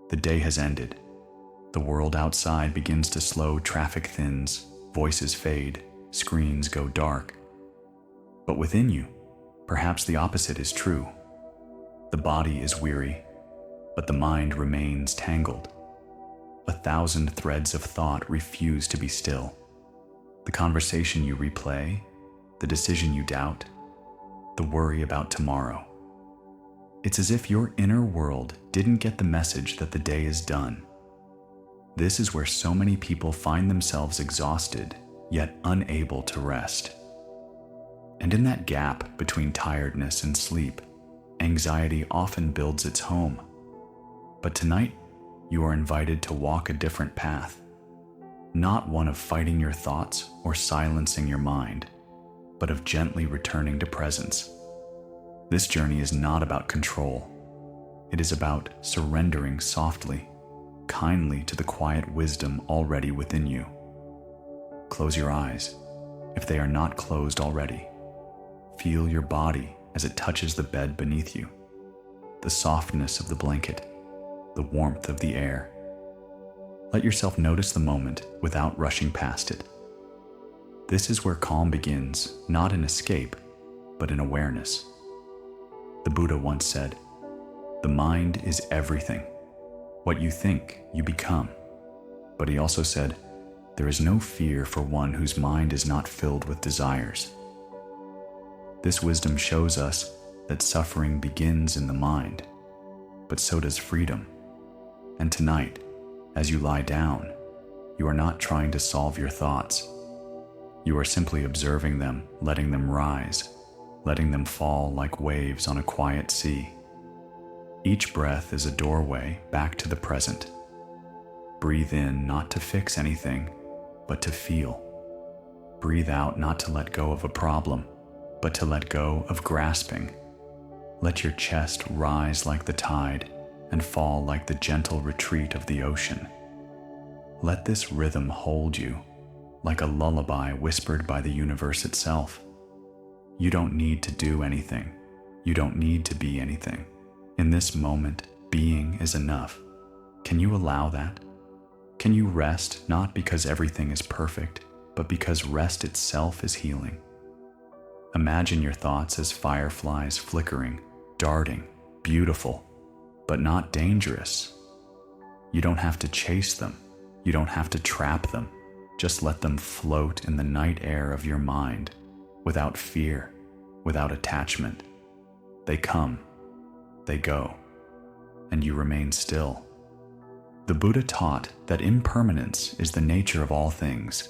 The day has ended. The world outside begins to slow, traffic thins, voices fade, screens go dark. But within you, perhaps the opposite is true. The body is weary, but the mind remains tangled. 1,000 threads of thought refuse to be still. The conversation you replay, the decision you doubt, the worry about tomorrow. It's as if your inner world didn't get the message that the day is done. This is where so many people find themselves exhausted, yet unable to rest. And in that gap between tiredness and sleep, anxiety often builds its home. But tonight, you are invited to walk a different path. Not one of fighting your thoughts or silencing your mind, but of gently returning to presence. This journey is not about control. It is about surrendering softly, kindly to the quiet wisdom already within you. Close your eyes, if they are not closed already. Feel your body as it touches the bed beneath you, the softness of the blanket, the warmth of the air. Let yourself notice the moment without rushing past it. This is where calm begins, not in escape, but in awareness. The Buddha once said, "The mind is everything. What you think, you become." But he also said, "There is no fear for one whose mind is not filled with desires." This wisdom shows us that suffering begins in the mind, but so does freedom. And tonight, as you lie down, you are not trying to solve your thoughts. You are simply observing them, letting them rise, letting them fall like waves on a quiet sea. Each breath is a doorway back to the present. Breathe in not to fix anything, but to feel. Breathe out not to let go of a problem, but to let go of grasping. Let your chest rise like the tide and fall like the gentle retreat of the ocean. Let this rhythm hold you, like a lullaby whispered by the universe itself. You don't need to do anything. You don't need to be anything. In this moment, being is enough. Can you allow that? Can you rest not because everything is perfect, but because rest itself is healing? Imagine your thoughts as fireflies flickering, darting, beautiful, but not dangerous. You don't have to chase them. You don't have to trap them. Just let them float in the night air of your mind, without fear, without attachment. They come, they go, and you remain still. The Buddha taught that impermanence is the nature of all things.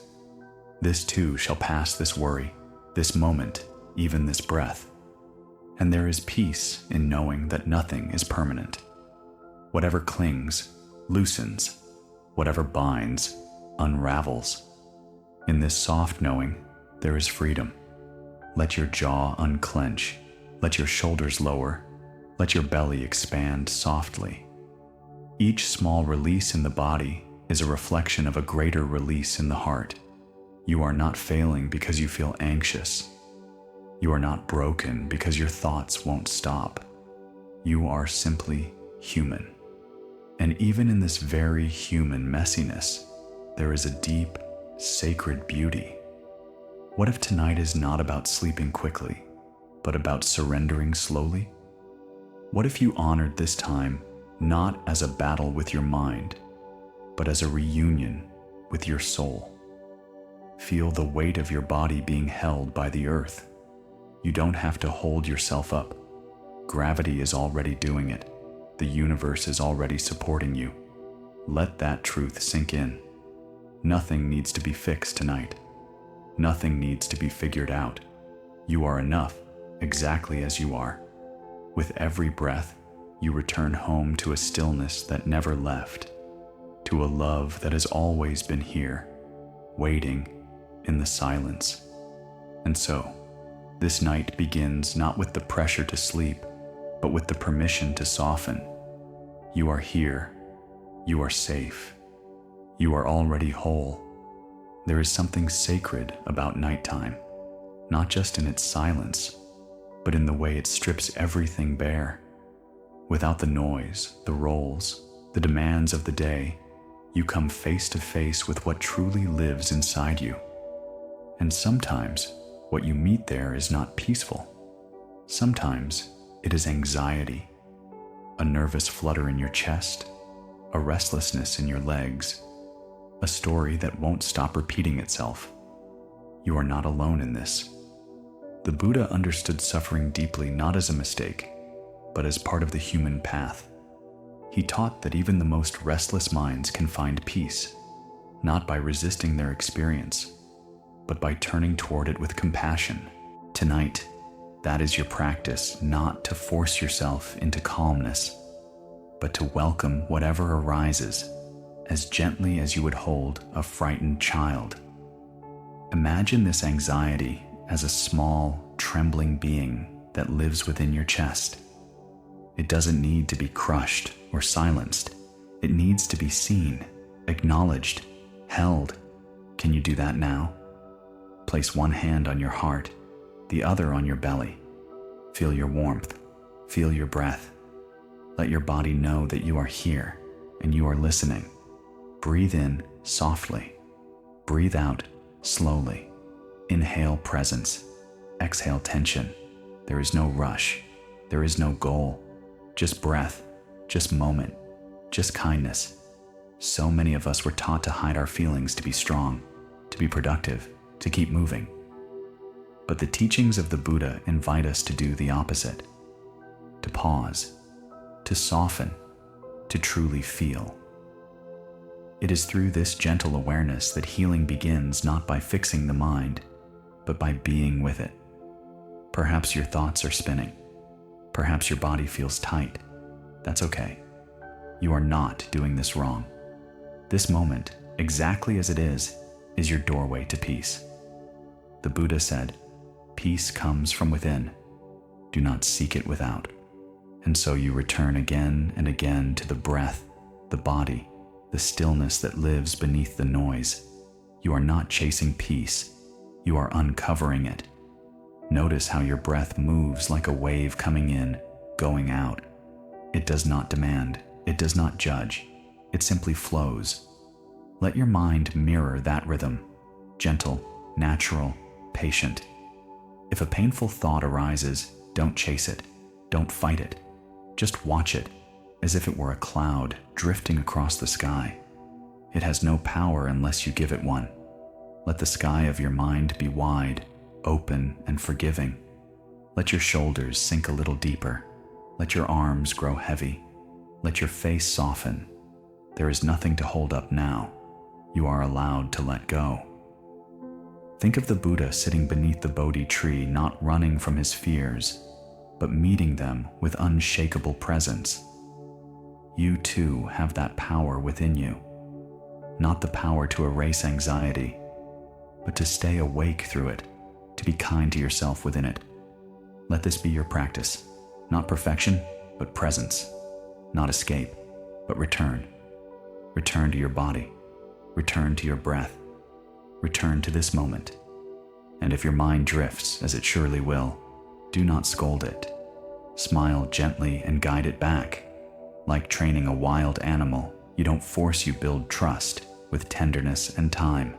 This too shall pass, this worry, this moment, even this breath. And there is peace in knowing that nothing is permanent. Whatever clings, loosens. Whatever binds, unravels. In this soft knowing, there is freedom. Let your jaw unclench. Let your shoulders lower. Let your belly expand softly. Each small release in the body is a reflection of a greater release in the heart. You are not failing because you feel anxious. You are not broken because your thoughts won't stop. You are simply human. And even in this very human messiness, there is a deep, sacred beauty. What if tonight is not about sleeping quickly, but about surrendering slowly? What if you honored this time not as a battle with your mind, but as a reunion with your soul? Feel the weight of your body being held by the earth. You don't have to hold yourself up. Gravity is already doing it. The universe is already supporting you. Let that truth sink in. Nothing needs to be fixed tonight. Nothing needs to be figured out. You are enough, exactly as you are. With every breath, you return home to a stillness that never left, to a love that has always been here, waiting in the silence. And so, this night begins not with the pressure to sleep, but with the permission to soften. You are here. You are safe. You are already whole. There is something sacred about nighttime, not just in its silence, but in the way it strips everything bare. Without the noise, the roles, the demands of the day, you come face to face with what truly lives inside you. And sometimes what you meet there is not peaceful. Sometimes it is anxiety, a nervous flutter in your chest, a restlessness in your legs, a story that won't stop repeating itself. You are not alone in this. The Buddha understood suffering deeply not as a mistake, but as part of the human path. He taught that even the most restless minds can find peace, not by resisting their experience, but by turning toward it with compassion. Tonight, that is your practice, not to force yourself into calmness, but to welcome whatever arises as gently as you would hold a frightened child. Imagine this anxiety as a small, trembling being that lives within your chest. It doesn't need to be crushed or silenced. It needs to be seen, acknowledged, held. Can you do that now? Place one hand on your heart, the other on your belly. Feel your warmth. Feel your breath. Let your body know that you are here and you are listening. Breathe in softly. Breathe out slowly. Inhale presence. Exhale tension. There is no rush. There is no goal. Just breath. Just moment. Just kindness. So many of us were taught to hide our feelings, to be strong, to be productive, to keep moving. But the teachings of the Buddha invite us to do the opposite. To pause. To soften. To truly feel. It is through this gentle awareness that healing begins, not by fixing the mind, but by being with it. Perhaps your thoughts are spinning. Perhaps your body feels tight. That's okay. You are not doing this wrong. This moment, exactly as it is your doorway to peace. The Buddha said, "Peace comes from within. Do not seek it without." And so you return again and again to the breath, the body, the stillness that lives beneath the noise. You are not chasing peace. You are uncovering it. Notice how your breath moves like a wave coming in, going out. It does not demand. It does not judge. It simply flows. Let your mind mirror that rhythm. Gentle, natural, patient. If a painful thought arises, don't chase it. Don't fight it. Just watch it, as if it were a cloud drifting across the sky. It has no power unless you give it one. Let the sky of your mind be wide, open, and forgiving. Let your shoulders sink a little deeper. Let your arms grow heavy. Let your face soften. There is nothing to hold up now. You are allowed to let go. Think of the Buddha sitting beneath the Bodhi tree, not running from his fears, but meeting them with unshakable presence. You too have that power within you. Not the power to erase anxiety, but to stay awake through it, to be kind to yourself within it. Let this be your practice. Not perfection, but presence. Not escape, but return. Return to your body. Return to your breath. Return to this moment. And if your mind drifts, as it surely will, do not scold it. Smile gently and guide it back. Like training a wild animal, you don't force, you build trust with tenderness and time.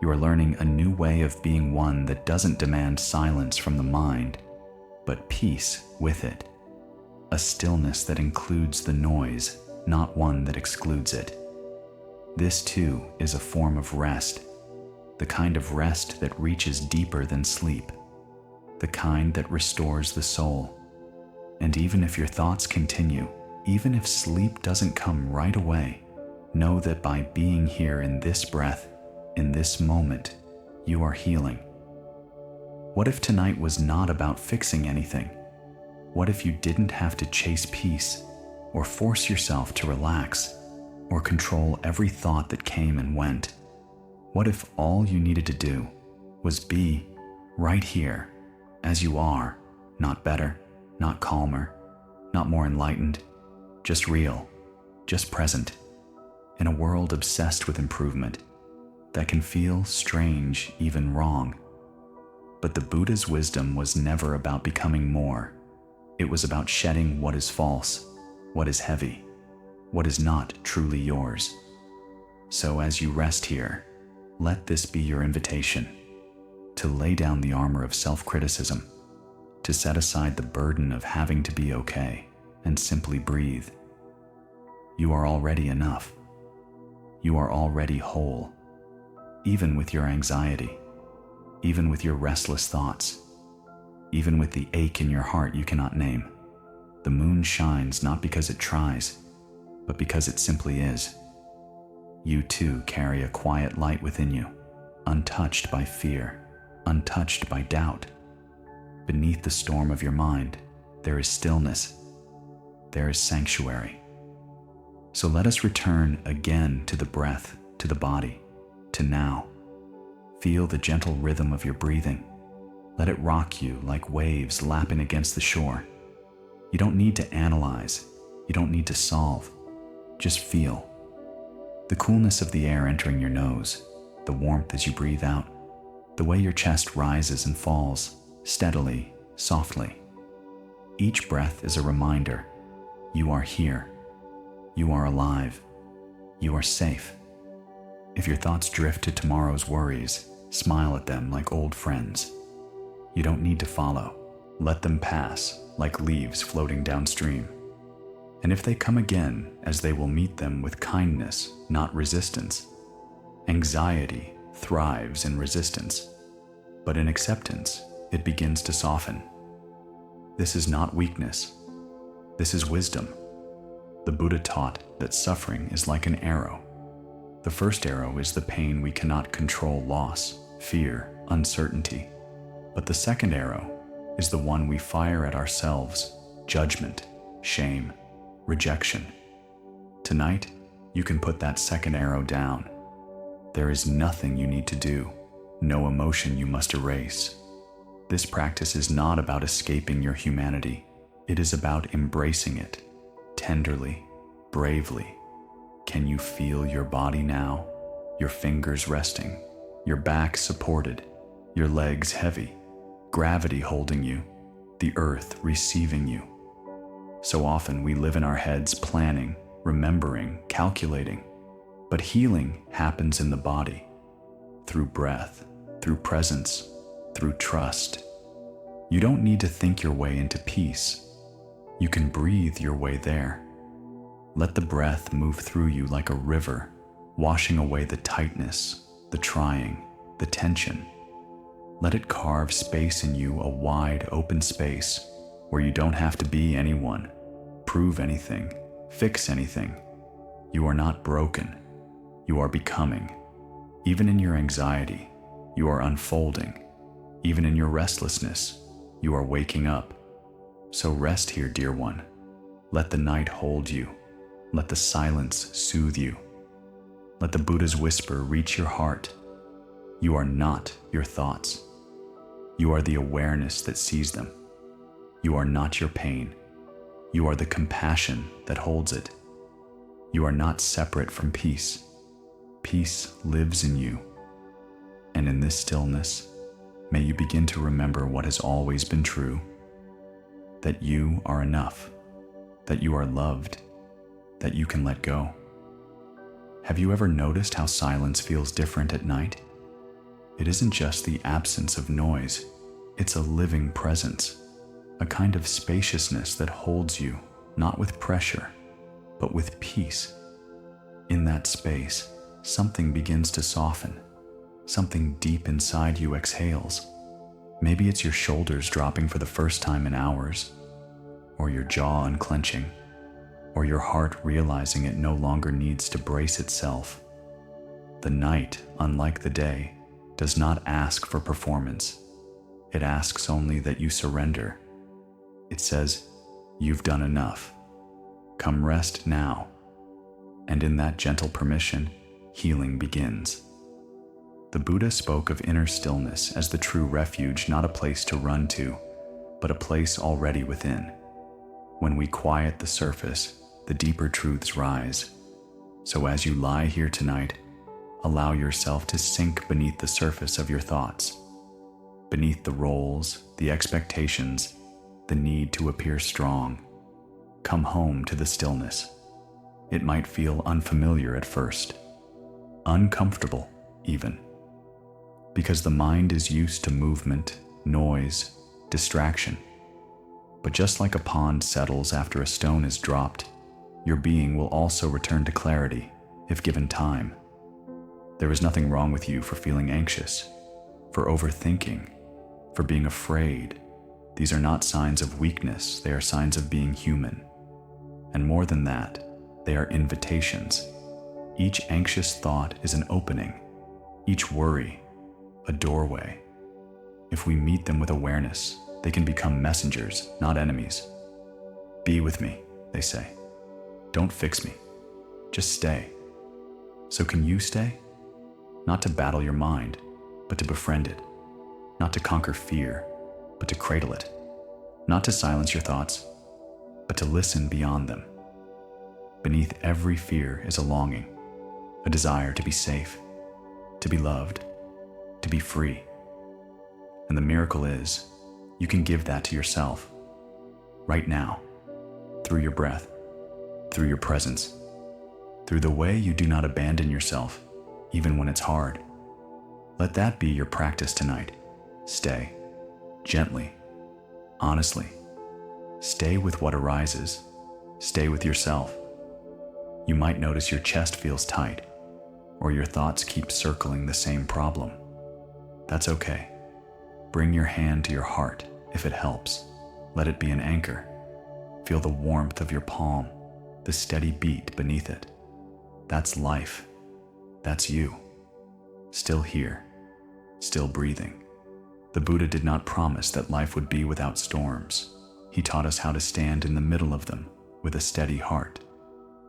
You are learning a new way of being, one that doesn't demand silence from the mind, but peace with it. A stillness that includes the noise, not one that excludes it. This too is a form of rest, the kind of rest that reaches deeper than sleep, the kind that restores the soul. And even if your thoughts continue, even if sleep doesn't come right away, know that by being here in this breath, in this moment, you are healing. What if tonight was not about fixing anything? What if you didn't have to chase peace, or force yourself to relax, or control every thought that came and went? What if all you needed to do was be right here, as you are, not better, not calmer, not more enlightened, just real, just present, in a world obsessed with improvement that can feel strange, even wrong? But the Buddha's wisdom was never about becoming more. It was about shedding what is false, what is heavy. what is not truly yours. So as you rest here, let this be your invitation to lay down the armor of self-criticism, to set aside the burden of having to be okay, and simply breathe. You are already enough. You are already whole, even with your anxiety, even with your restless thoughts, even with the ache in your heart you cannot name. The moon shines not because it tries, but because it simply is. You too carry a quiet light within you, untouched by fear, untouched by doubt. Beneath the storm of your mind, there is stillness. There is sanctuary. So let us return again to the breath, to the body, to now. Feel the gentle rhythm of your breathing. Let it rock you like waves lapping against the shore. You don't need to analyze. You don't need to solve. Just feel. The coolness of the air entering your nose, the warmth as you breathe out, the way your chest rises and falls, steadily, softly. Each breath is a reminder. You are here. You are alive. You are safe. If your thoughts drift to tomorrow's worries, smile at them like old friends. You don't need to follow. Let them pass like leaves floating downstream. And if they come again, as they will meet them with kindness, not resistance. Anxiety thrives in resistance, but in acceptance, it begins to soften. This is not weakness. This is wisdom. The Buddha taught that suffering is like an arrow. The first arrow is the pain we cannot control, loss, fear, uncertainty. But the second arrow is the one we fire at ourselves, judgment, shame, rejection. Tonight, you can put that second arrow down. There is nothing you need to do, no emotion you must erase. This practice is not about escaping your humanity. It is about embracing it, tenderly, bravely. Can you feel your body now? Your fingers resting, your back supported, your legs heavy, gravity holding you, the earth receiving you. So often we live in our heads planning, remembering, calculating, but healing happens in the body, through breath, through presence, through trust. You don't need to think your way into peace. You can breathe your way there. Let the breath move through you like a river, washing away the tightness, the trying, the tension. Let it carve space in you, a wide, open space where you don't have to be anyone, prove anything, fix anything. You are not broken. You are becoming. Even in your anxiety, you are unfolding. Even in your restlessness, you are waking up. So rest here, dear one. Let the night hold you. Let the silence soothe you. Let the Buddha's whisper reach your heart. You are not your thoughts. You are the awareness that sees them. You are not your pain. You are the compassion that holds it. You are not separate from peace. Peace lives in you. And in this stillness, may you begin to remember what has always been true, that you are enough, that you are loved, that you can let go. Have you ever noticed how silence feels different at night? It isn't just the absence of noise, it's a living presence, a kind of spaciousness that holds you, not with pressure, but with peace. In that space, something begins to soften. Something deep inside you exhales. Maybe it's your shoulders dropping for the first time in hours, or your jaw unclenching, or your heart realizing it no longer needs to brace itself. The night, unlike the day, does not ask for performance. It asks only that you surrender. It says, "You've done enough. Come rest now." And in that gentle permission, healing begins. The Buddha spoke of inner stillness as the true refuge, not a place to run to, but a place already within. When we quiet the surface, the deeper truths rise. So as you lie here tonight, allow yourself to sink beneath the surface of your thoughts, beneath the roles, the expectations, the need to appear strong. Come home to the stillness. It might feel unfamiliar at first, uncomfortable even, because the mind is used to movement, noise, distraction. But just like a pond settles after a stone is dropped, your being will also return to clarity if given time. There is nothing wrong with you for feeling anxious, for overthinking, for being afraid. These are not signs of weakness, they are signs of being human. And more than that, they are invitations. Each anxious thought is an opening, each worry, a doorway. If we meet them with awareness, they can become messengers, not enemies. Be with me, they say. Don't fix me, just stay. So can you stay? Not to battle your mind, but to befriend it. Not to conquer fear, but to cradle it. Not to silence your thoughts, but to listen beyond them. Beneath every fear is a longing, a desire to be safe, to be loved, to be free. And the miracle is, you can give that to yourself, right now, through your breath, through your presence, through the way you do not abandon yourself, even when it's hard. Let that be your practice tonight. Stay, gently, honestly. Stay with what arises. Stay with yourself. You might notice your chest feels tight, or your thoughts keep circling the same problem. That's okay. Bring your hand to your heart if it helps. Let it be an anchor. Feel the warmth of your palm, the steady beat beneath it. That's life. That's you. Still here, still breathing. The Buddha did not promise that life would be without storms. He taught us how to stand in the middle of them with a steady heart,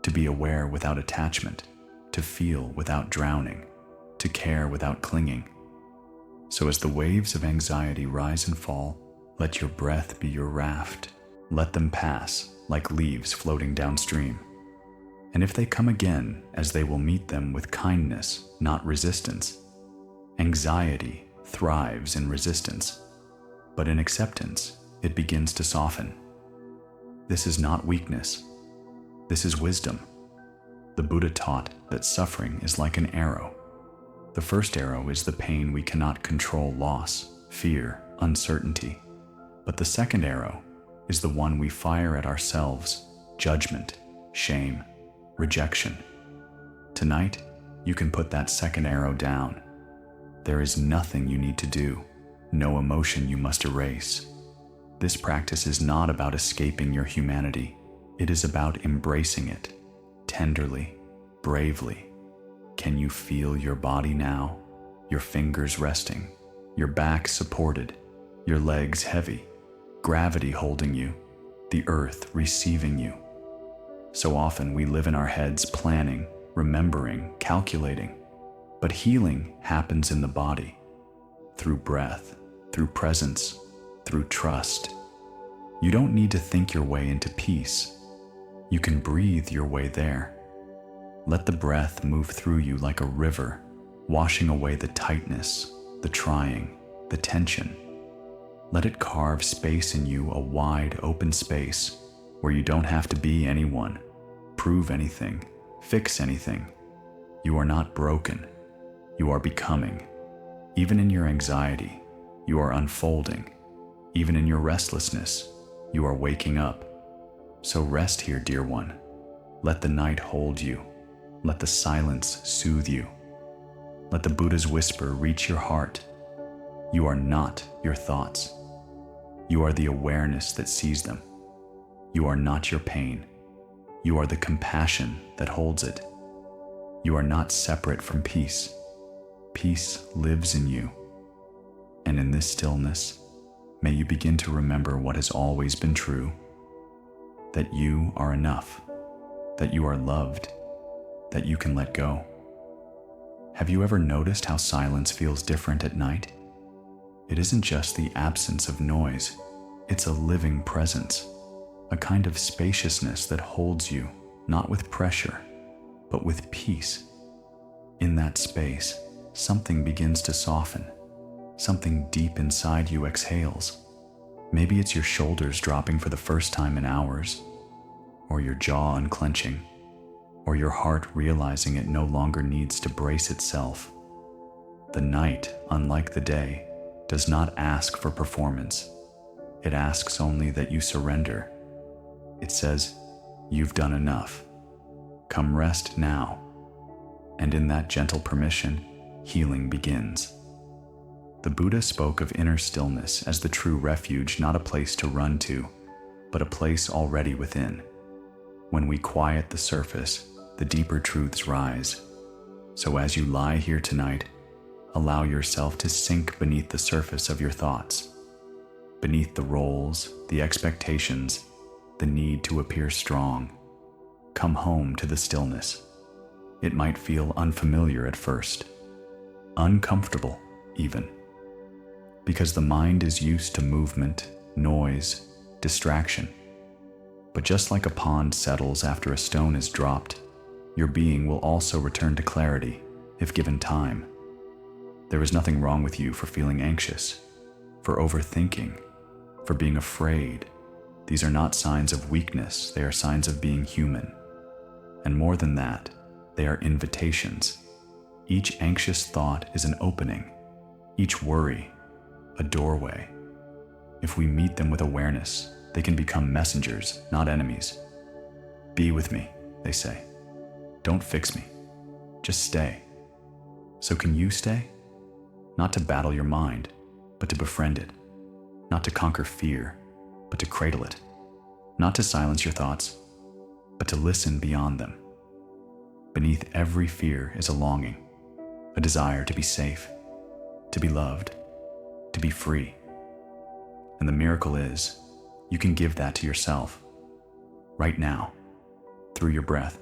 to be aware without attachment, to feel without drowning, to care without clinging. So as the waves of anxiety rise and fall, let your breath be your raft. Let them pass like leaves floating downstream. And if they come again, as they will meet them with kindness, not resistance. Anxiety thrives in resistance, but in acceptance, it begins to soften. This is not weakness. This is wisdom. The Buddha taught that suffering is like an arrow. The first arrow is the pain we cannot control, loss, fear, uncertainty. But the second arrow is the one we fire at ourselves, judgment, shame, rejection. Tonight, you can put that second arrow down. There is nothing you need to do, no emotion you must erase. This practice is not about escaping your humanity. It is about embracing it, tenderly, bravely. Can you feel your body now? Your fingers resting, your back supported, your legs heavy, gravity holding you, the earth receiving you. So often we live in our heads planning, remembering, calculating, but healing happens in the body, through breath, through presence, through trust. You don't need to think your way into peace. You can breathe your way there. Let the breath move through you like a river, washing away the tightness, the trying, the tension. Let it carve space in you, a wide open space where you don't have to be anyone, prove anything, fix anything. You are not broken. You are becoming. Even in your anxiety, you are unfolding. Even in your restlessness, you are waking up. So rest here, dear one. Let the night hold you. Let the silence soothe you. Let the Buddha's whisper reach your heart. You are not your thoughts. You are the awareness that sees them. You are not your pain. You are the compassion that holds it. You are not separate from peace. Peace lives in you. And in this stillness, may you begin to remember what has always been true, that you are enough, that you are loved, that you can let go. Have you ever noticed how silence feels different at night? It isn't just the absence of noise, it's a living presence, a kind of spaciousness that holds you, not with pressure, but with peace. In that space, something begins to soften. Something deep inside you exhales. Maybe it's your shoulders dropping for the first time in hours, or your jaw unclenching, or your heart realizing it no longer needs to brace itself. The night, unlike the day, does not ask for performance. It asks only that you surrender. It says, "You've done enough. Come rest now." And in that gentle permission, healing begins. The Buddha spoke of inner stillness as the true refuge, not a place to run to, but a place already within. When we quiet the surface, the deeper truths rise. So as you lie here tonight, allow yourself to sink beneath the surface of your thoughts, beneath the roles, the expectations, the need to appear strong. Come home to the stillness. It might feel unfamiliar at first, uncomfortable even, because the mind is used to movement, noise, distraction. But just like a pond settles after a stone is dropped, your being will also return to clarity if given time. There is nothing wrong with you for feeling anxious, for overthinking, for being afraid. These are not signs of weakness, they are signs of being human. And more than that, they are invitations. Each anxious thought is an opening, each worry, a doorway. If we meet them with awareness, they can become messengers, not enemies. Be with me, they say. Don't fix me, just stay. So can you stay? Not to battle your mind, but to befriend it. Not to conquer fear, but to cradle it. Not to silence your thoughts, but to listen beyond them. Beneath every fear is a longing, a desire to be safe, to be loved, to be free. And the miracle is, you can give that to yourself, right now, through your breath,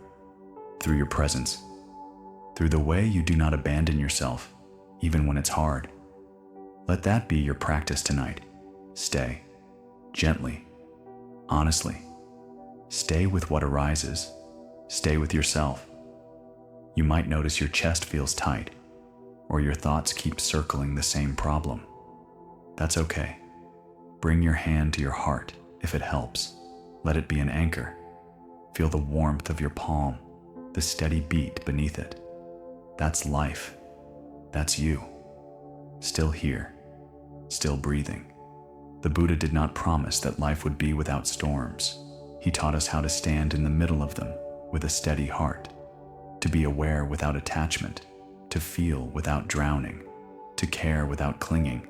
through your presence, through the way you do not abandon yourself, even when it's hard. Let that be your practice tonight. Stay, gently, honestly. Stay with what arises. Stay with yourself. You might notice your chest feels tight, or your thoughts keep circling the same problem. That's okay. Bring your hand to your heart if it helps. Let it be an anchor. Feel the warmth of your palm, the steady beat beneath it. That's life. That's you. Still here, still breathing. The Buddha did not promise that life would be without storms. He taught us how to stand in the middle of them with a steady heart, to be aware without attachment, to feel without drowning, to care without clinging.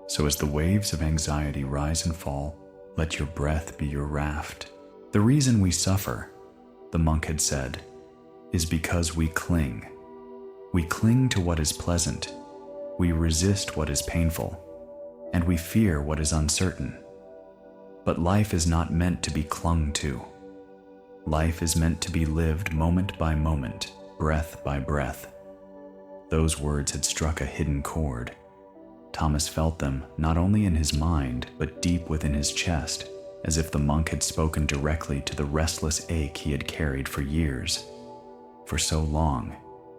So as the waves of anxiety rise and fall, let your breath be your raft. The reason we suffer, the monk had said, is because we cling. We cling to what is pleasant, we resist what is painful, and we fear what is uncertain. But life is not meant to be clung to. Life is meant to be lived moment by moment, breath by breath. Those words had struck a hidden chord. Thomas felt them not only in his mind, but deep within his chest, as if the monk had spoken directly to the restless ache he had carried for years. For so long,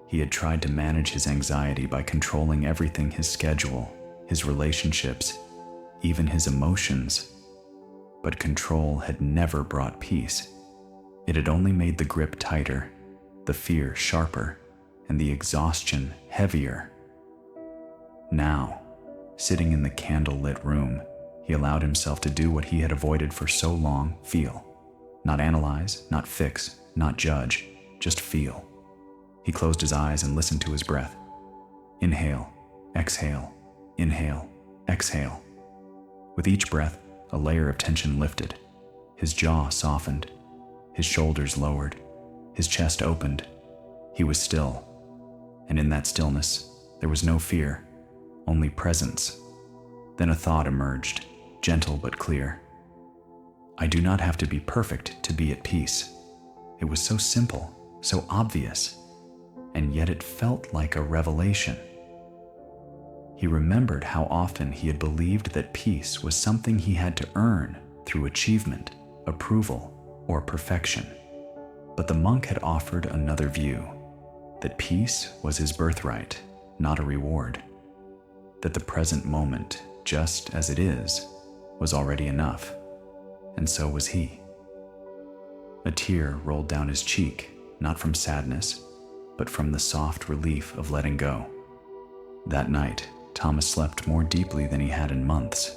he had tried to manage his anxiety by controlling everything: his schedule, his relationships, even his emotions. But control had never brought peace. It had only made the grip tighter, the fear sharper, and the exhaustion heavier. Now, sitting in the candle-lit room, he allowed himself to do what he had avoided for so long: feel. Not analyze, not fix, not judge, just feel. He closed his eyes and listened to his breath. Inhale, exhale, inhale, exhale. With each breath, a layer of tension lifted. His jaw softened, his shoulders lowered, his chest opened. He was still, and in that stillness, there was no fear, only presence. Then a thought emerged, gentle but clear. I do not have to be perfect to be at peace. It was so simple, so obvious, and yet it felt like a revelation. He remembered how often he had believed that peace was something he had to earn through achievement, approval, or perfection. But the monk had offered another view, that peace was his birthright, not a reward. That the present moment, just as it is, was already enough, and so was he. A tear rolled down his cheek not from sadness, but from the soft relief of letting go. That night, Thomas slept more deeply than he had in months.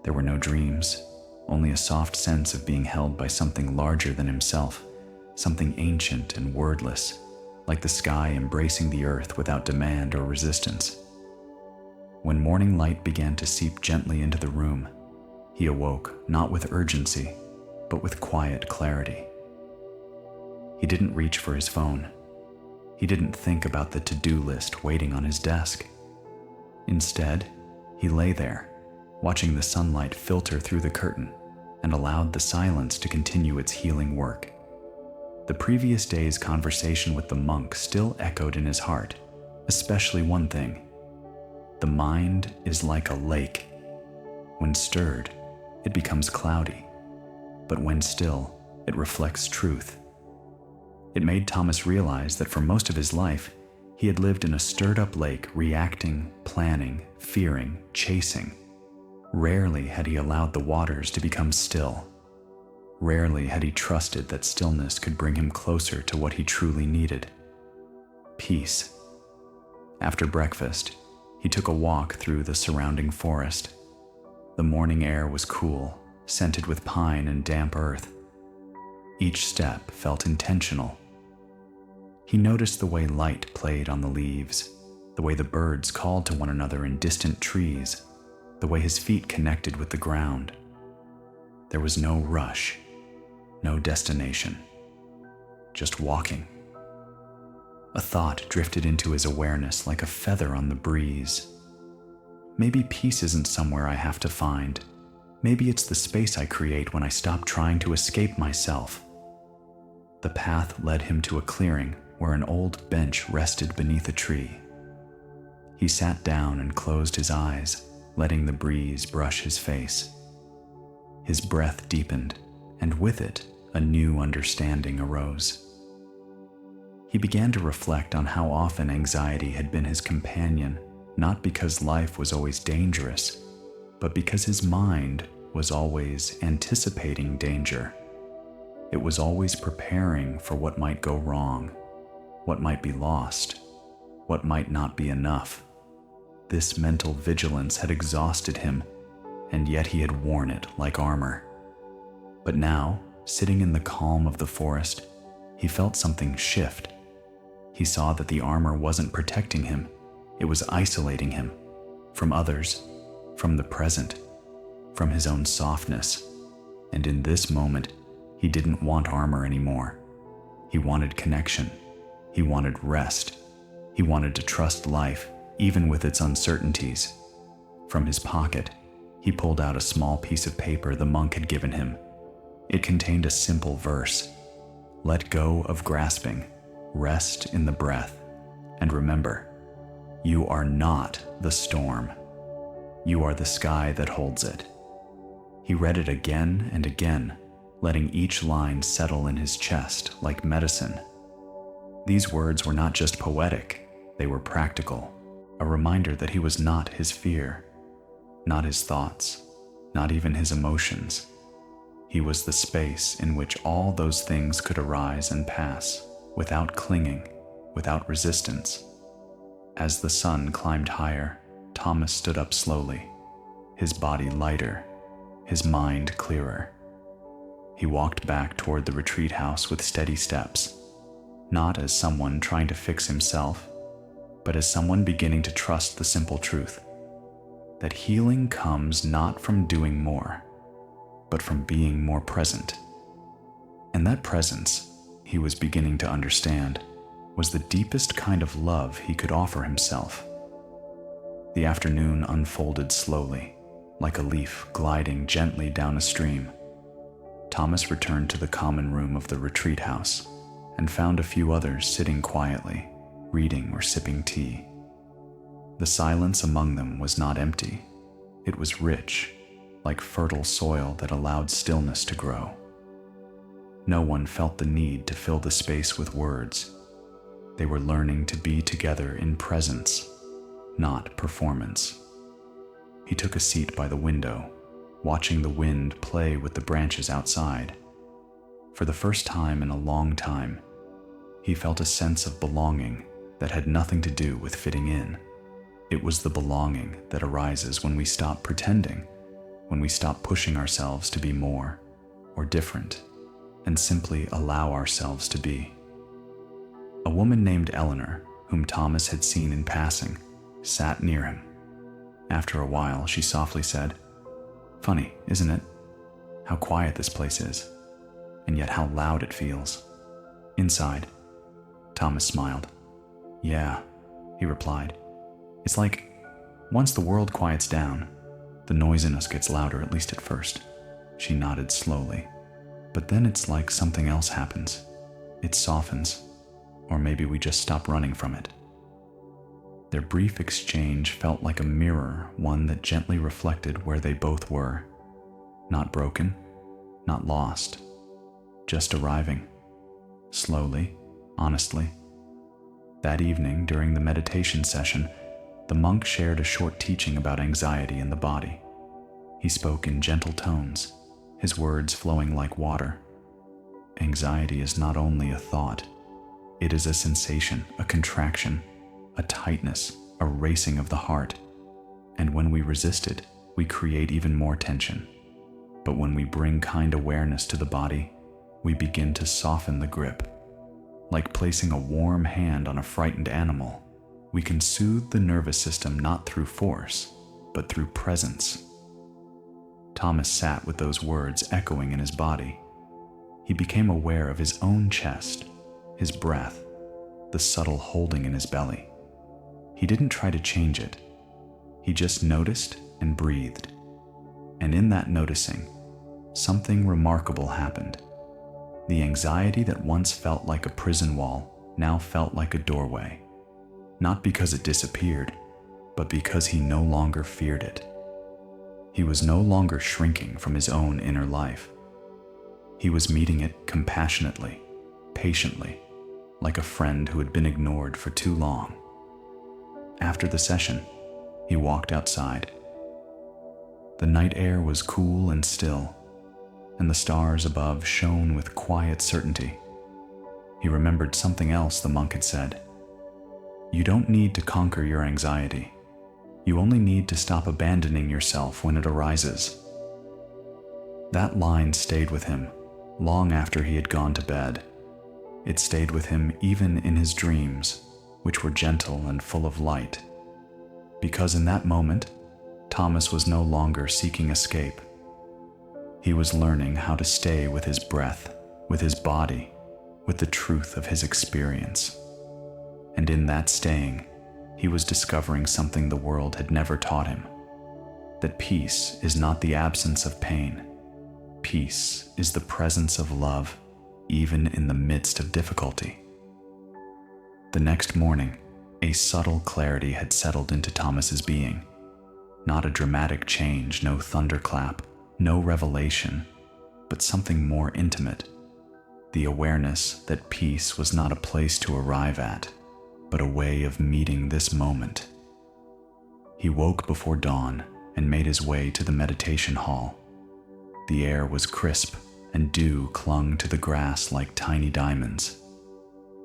There were no dreams, only a soft sense of being held by something larger than himself, something ancient and wordless, like the sky embracing the earth without demand or resistance. When morning light began to seep gently into the room, he awoke not with urgency, but with quiet clarity. He didn't reach for his phone. He didn't think about the to-do list waiting on his desk. Instead, he lay there, watching the sunlight filter through the curtain, and allowed the silence to continue its healing work. The previous day's conversation with the monk still echoed in his heart, especially one thing. The mind is like a lake. When stirred, it becomes cloudy, but when still, it reflects truth. It made Thomas realize that for most of his life, he had lived in a stirred-up lake, reacting, planning, fearing, chasing. Rarely had he allowed the waters to become still. Rarely had he trusted that stillness could bring him closer to what he truly needed: peace. After breakfast, he took a walk through the surrounding forest. The morning air was cool, scented with pine and damp earth. Each step felt intentional. He noticed the way light played on the leaves, the way the birds called to one another in distant trees, the way his feet connected with the ground. There was no rush, no destination, just walking. A thought drifted into his awareness like a feather on the breeze. Maybe peace isn't somewhere I have to find. Maybe it's the space I create when I stop trying to escape myself. The path led him to a clearing where an old bench rested beneath a tree. He sat down and closed his eyes, letting the breeze brush his face. His breath deepened, and with it, a new understanding arose. He began to reflect on how often anxiety had been his companion, not because life was always dangerous, but because his mind was always anticipating danger. It was always preparing for what might go wrong, what might be lost, what might not be enough. This mental vigilance had exhausted him, and yet he had worn it like armor. But now, sitting in the calm of the forest, he felt something shift. He saw that the armor wasn't protecting him, it was isolating him from others, from the present, from his own softness. And in this moment, he didn't want armor anymore. He wanted connection. He wanted rest. He wanted to trust life, even with its uncertainties. From his pocket, he pulled out a small piece of paper the monk had given him. It contained a simple verse: "Let go of grasping, rest in the breath, and remember, you are not the storm. You are the sky that holds it." He read it again and again, letting each line settle in his chest like medicine. These words were not just poetic, they were practical, a reminder that he was not his fear, not his thoughts, not even his emotions. He was the space in which all those things could arise and pass, without clinging, without resistance. As the sun climbed higher, Thomas stood up slowly, his body lighter, his mind clearer. He walked back toward the retreat house with steady steps, not as someone trying to fix himself, but as someone beginning to trust the simple truth that healing comes not from doing more, but from being more present. And that presence, he was beginning to understand, was the deepest kind of love he could offer himself. The afternoon unfolded slowly, like a leaf gliding gently down a stream. Thomas returned to the common room of the retreat house and found a few others sitting quietly, reading or sipping tea. The silence among them was not empty. It was rich, like fertile soil that allowed stillness to grow. No one felt the need to fill the space with words. They were learning to be together in presence, not performance. He took a seat by the window, watching the wind play with the branches outside. For the first time in a long time, He felt a sense of belonging that had nothing to do with fitting in. It was the belonging that arises when we stop pretending, when we stop pushing ourselves to be more or different, and simply allow ourselves to be. A woman named Eleanor, whom Thomas had seen in passing, sat near him. After a while, she softly said, "Funny, isn't it? How quiet this place is, and yet how loud it feels." Inside, Thomas smiled. "Yeah," he replied. "It's like, once the world quiets down, the noise in us gets louder, at least at first." She nodded slowly. "But then it's like something else happens. It softens, or maybe we just stop running from it." Their brief exchange felt like a mirror, one that gently reflected where they both were. Not broken, not lost, just arriving. Slowly, honestly. That evening, during the meditation session, the monk shared a short teaching about anxiety in the body. He spoke in gentle tones, his words flowing like water. Anxiety is not only a thought. It is a sensation, a contraction, a tightness, a racing of the heart. And when we resist it, we create even more tension. But when we bring kind awareness to the body, we begin to soften the grip. Like placing a warm hand on a frightened animal, we can soothe the nervous system not through force, but through presence. Thomas sat with those words echoing in his body. He became aware of his own chest, his breath, the subtle holding in his belly. He didn't try to change it. He just noticed and breathed. And in that noticing, something remarkable happened. The anxiety that once felt like a prison wall now felt like a doorway. Not because it disappeared, but because he no longer feared it. He was no longer shrinking from his own inner life. He was meeting it compassionately, patiently, like a friend who had been ignored for too long. After the session, he walked outside. The night air was cool and still, and the stars above shone with quiet certainty. He remembered something else the monk had said. "You don't need to conquer your anxiety. You only need to stop abandoning yourself when it arises." That line stayed with him long after he had gone to bed. It stayed with him even in his dreams, which were gentle and full of light. Because in that moment, Thomas was no longer seeking escape. He was learning how to stay with his breath, with his body, with the truth of his experience. And in that staying, he was discovering something the world had never taught him. That peace is not the absence of pain. Peace is the presence of love, even in the midst of difficulty. The next morning, a subtle clarity had settled into Thomas's being. Not a dramatic change, no thunderclap, no revelation, but something more intimate. The awareness that peace was not a place to arrive at, but a way of meeting this moment. He woke before dawn and made his way to the meditation hall. The air was crisp and dew clung to the grass like tiny diamonds.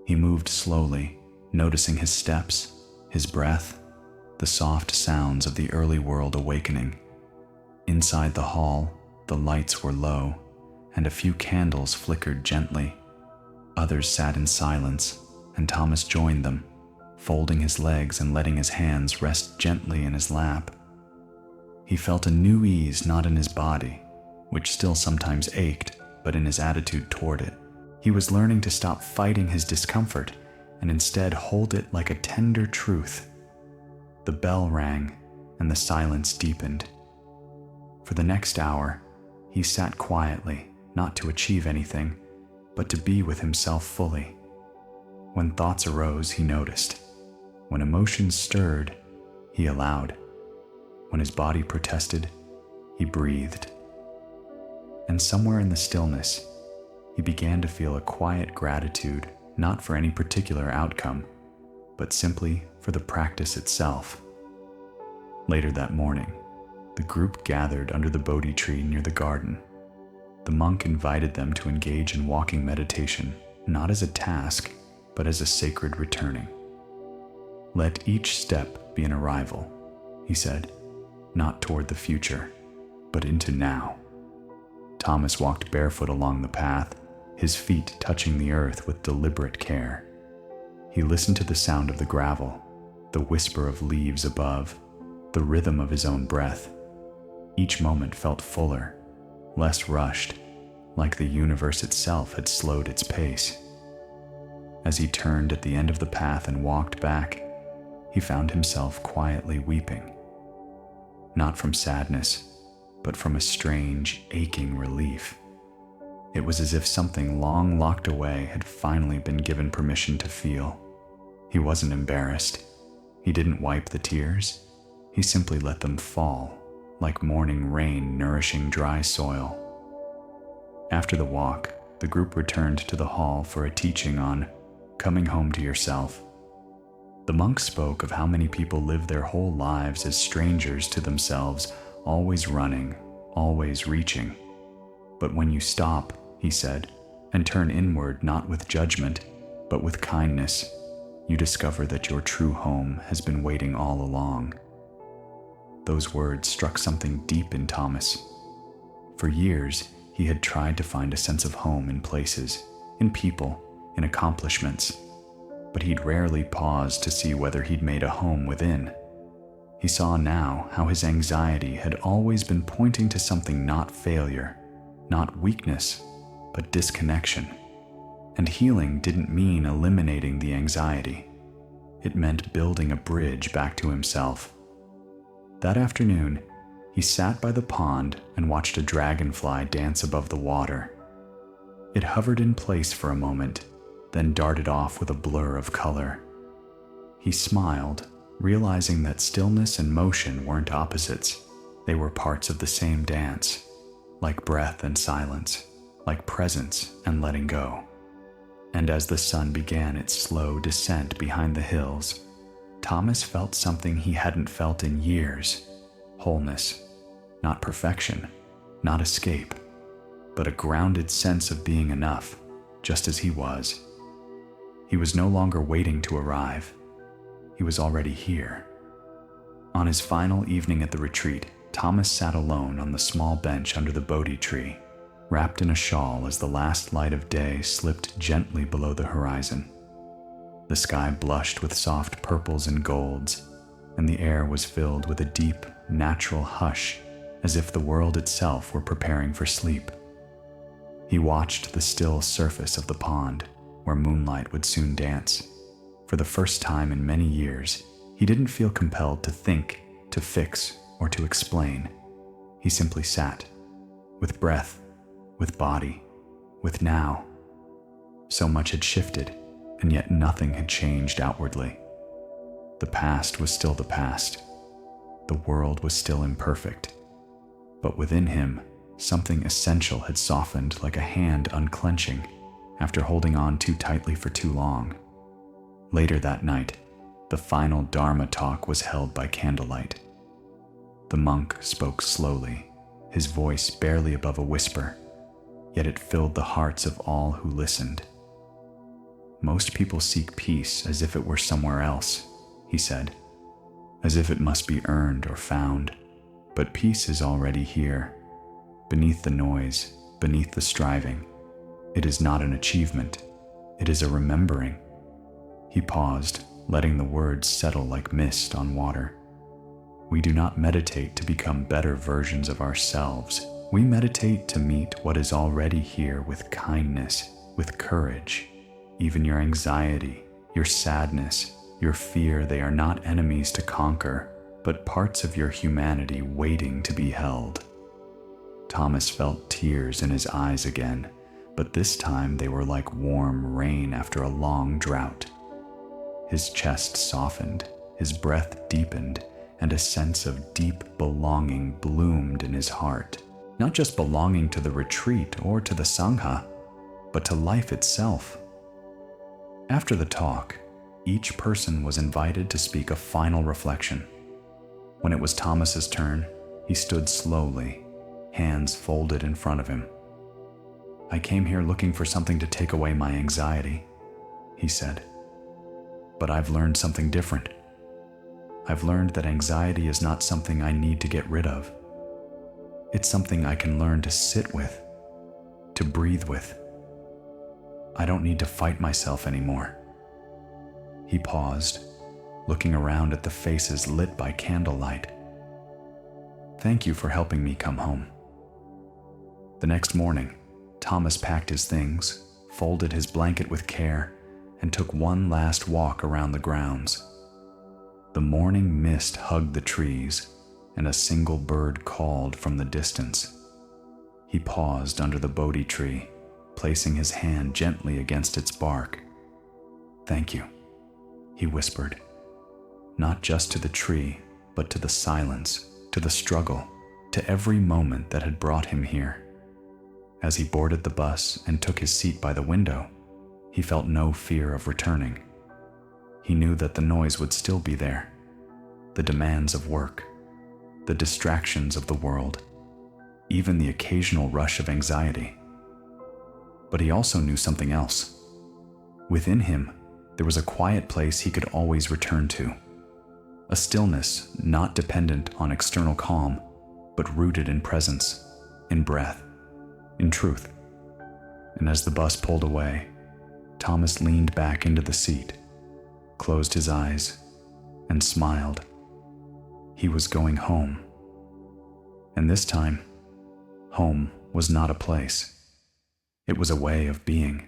He moved slowly, noticing his steps, his breath, the soft sounds of the early world awakening. Inside the hall, the lights were low, and a few candles flickered gently. Others sat in silence, and Thomas joined them, folding his legs and letting his hands rest gently in his lap. He felt a new ease not in his body, which still sometimes ached, but in his attitude toward it. He was learning to stop fighting his discomfort and instead hold it like a tender truth. The bell rang, and the silence deepened. For the next hour, he sat quietly, not to achieve anything, but to be with himself fully. When thoughts arose, he noticed. When emotions stirred, he allowed. When his body protested, he breathed. And somewhere in the stillness, he began to feel a quiet gratitude, not for any particular outcome, but simply for the practice itself. Later that morning, the group gathered under the Bodhi tree near the garden. The monk invited them to engage in walking meditation, not as a task, but as a sacred returning. "Let each step be an arrival," he said, "not toward the future, but into now." Thomas walked barefoot along the path, his feet touching the earth with deliberate care. He listened to the sound of the gravel, the whisper of leaves above, the rhythm of his own breath. Each moment felt fuller, less rushed, like the universe itself had slowed its pace. As he turned at the end of the path and walked back, he found himself quietly weeping. Not from sadness, but from a strange, aching relief. It was as if something long locked away had finally been given permission to feel. He wasn't embarrassed. He didn't wipe the tears. He simply let them fall, like morning rain nourishing dry soil. After the walk, the group returned to the hall for a teaching on coming home to yourself. The monk spoke of how many people live their whole lives as strangers to themselves, always running, always reaching. But when you stop, he said, and turn inward not with judgment, but with kindness, you discover that your true home has been waiting all along. Those words struck something deep in Thomas. For years, he had tried to find a sense of home in places, in people, in accomplishments, but he'd rarely paused to see whether he'd made a home within. He saw now how his anxiety had always been pointing to something not failure, not weakness, but disconnection. And healing didn't mean eliminating the anxiety. It meant building a bridge back to himself. That afternoon, he sat by the pond and watched a dragonfly dance above the water. It hovered in place for a moment, then darted off with a blur of color. He smiled, realizing that stillness and motion weren't opposites. They were parts of the same dance, like breath and silence, like presence and letting go. And as the sun began its slow descent behind the hills, Thomas felt something he hadn't felt in years: wholeness, not perfection, not escape, but a grounded sense of being enough, just as he was. He was no longer waiting to arrive. He was already here. On his final evening at the retreat, Thomas sat alone on the small bench under the Bodhi tree, wrapped in a shawl as the last light of day slipped gently below the horizon. The sky blushed with soft purples and golds, and the air was filled with a deep, natural hush, as if the world itself were preparing for sleep. He watched the still surface of the pond, where moonlight would soon dance. For the first time in many years, he didn't feel compelled to think, to fix, or to explain. He simply sat, with breath, with body, with now. So much had shifted, and yet nothing had changed outwardly. The past was still the past. The world was still imperfect. But within him, something essential had softened like a hand unclenching after holding on too tightly for too long. Later that night, the final Dharma talk was held by candlelight. The monk spoke slowly, his voice barely above a whisper, yet it filled the hearts of all who listened. "Most people seek peace as if it were somewhere else," he said, "as if it must be earned or found. But peace is already here, beneath the noise, beneath the striving. It is not an achievement, it is a remembering." He paused, letting the words settle like mist on water. We do not meditate to become better versions of ourselves. We meditate to meet what is already here with kindness, with courage. Even your anxiety, your sadness, your fear, they are not enemies to conquer, but parts of your humanity waiting to be held. Thomas felt tears in his eyes again, but this time they were like warm rain after a long drought. His chest softened, his breath deepened, and a sense of deep belonging bloomed in his heart. Not just belonging to the retreat or to the Sangha, but to life itself. After the talk, each person was invited to speak a final reflection. When it was Thomas's turn, he stood slowly, hands folded in front of him. "I came here looking for something to take away my anxiety. he said. But I've learned something different. I've learned that anxiety is not something I need to get rid of. It's something I can learn to sit with, to breathe with. I don't need to fight myself anymore. He paused, looking around at the faces lit by candlelight. Thank you for helping me come home. The next morning, Thomas packed his things, folded his blanket with care, and took one last walk around the grounds. The morning mist hugged the trees, and a single bird called from the distance. He paused under the Bodhi tree, placing his hand gently against its bark. Thank you, he whispered, not just to the tree, but to the silence, to the struggle, to every moment that had brought him here. As he boarded the bus and took his seat by the window, he felt no fear of returning. He knew that the noise would still be there, the demands of work, the distractions of the world, even the occasional rush of anxiety. But he also knew something else. Within him, there was a quiet place he could always return to, a stillness not dependent on external calm, but rooted in presence, in breath, in truth. And as the bus pulled away, Thomas leaned back into the seat, closed his eyes, and smiled. He was going home. And this time, home was not a place. It was a way of being.